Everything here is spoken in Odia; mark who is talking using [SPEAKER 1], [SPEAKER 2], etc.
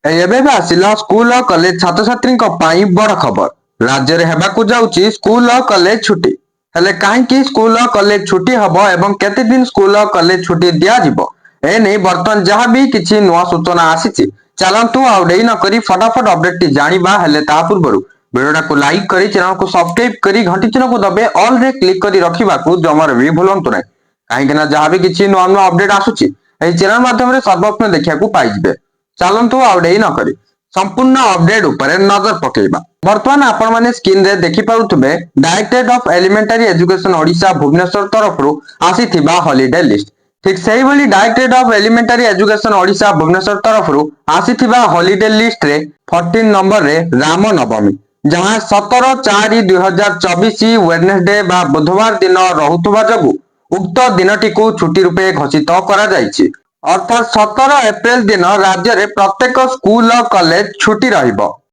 [SPEAKER 1] ଏବେ ବି ଆସିଲା ସ୍କୁଲ ଓ କଲେଜ ଛାତ୍ରଛାତ୍ରୀଙ୍କ ପାଇଁ ବଡ ଖବର। ରାଜ୍ୟରେ ହେବାକୁ ଯାଉଛି ସ୍କୁଲ ଓ କଲେଜ ଛୁଟି। ହେଲେ କାହିଁକି ସ୍କୁଲ ଓ କଲେଜ ଛୁଟି ହବ ଏବଂ କେତେ ଦିନ ସ୍କୁଲ ଓ କଲେଜ ଛୁଟି ଦିଆଯିବ, ଏ ନେଇ ବର୍ତ୍ତମାନ ଯାହା ବି କିଛି ନୂଆ ସୂଚନା ଆସିଛି, ଚାଲନ୍ତୁ ଆଉ ଡେରି ନ କରି ଫଟାଫଟ ଅପଡେଟଟି ଜାଣିବା। ହେଲେ ତା ପୂର୍ବରୁ ଭିଡିଓଟାକୁ ଲାଇକ୍ କରି ଚ୍ୟାନେଲକୁ ସବସ୍କ୍ରାଇବ କରି ଘଣ୍ଟି ଚିହ୍ନକୁ ଦବେ ଅଲ୍ ରେ କ୍ଲିକ୍ କରି ରଖିବାକୁ ଜମାରୁ ବି ଭୁଲନ୍ତୁ ନାହିଁ। କାହିଁକି ନା ଯାହା ବି କିଛି ନୂଆ ନୂଆ ଅପଡେଟ ଆସୁଛି ଏହି ଚ୍ୟାନେଲ ମାଧ୍ୟମରେ ସର୍ବପ୍ରଥମେ ଦେଖିବାକୁ ପାଇଯିବେ। ଚାଲନ୍ତୁ ଆଉ ଡେରି ନ କରି ସମ୍ପୂର୍ଣ୍ଣ ଅପଡେଟ ଉପରେ ନଜର ପକେଇବା। ବର୍ତ୍ତମାନ ଆପଣମାନେ ସ୍କ୍ରିନରେ ଦେଖିପାରୁଥିବେ directorate of elementary education Odisha Bhubaneswar ତରଫରୁ ଆସିଥିବା ହଲିଡେ ଲିଷ୍ଟ। ଠିକ ସେଇଭଳି directorate of elementary education Odisha Bhubaneswar ତରଫରୁ ଆସିଥିବା ହଲିଡେ ଲିଷ୍ଟରେ 14 ନମ୍ବରରେ ରାମ ନବମୀ, ଯାହା 17/4/2024 ୱେଡନେସଡେ ବା ବୁଧବାର ଦିନ ରହୁଥିବା ଯୋଗୁଁ ଉକ୍ତ ଦିନଟିକୁ ଛୁଟି ରୂପେ ଘୋଷିତ କରାଯାଇଛି। ଅର୍ଥାତ୍ 17 ଏପ୍ରିଲ ଦିନ ରାଜ୍ୟରେ ପ୍ରତ୍ୟେକ ସ୍କୁଲ ଓ କଲେଜ ଛୁଟି ରହିବ।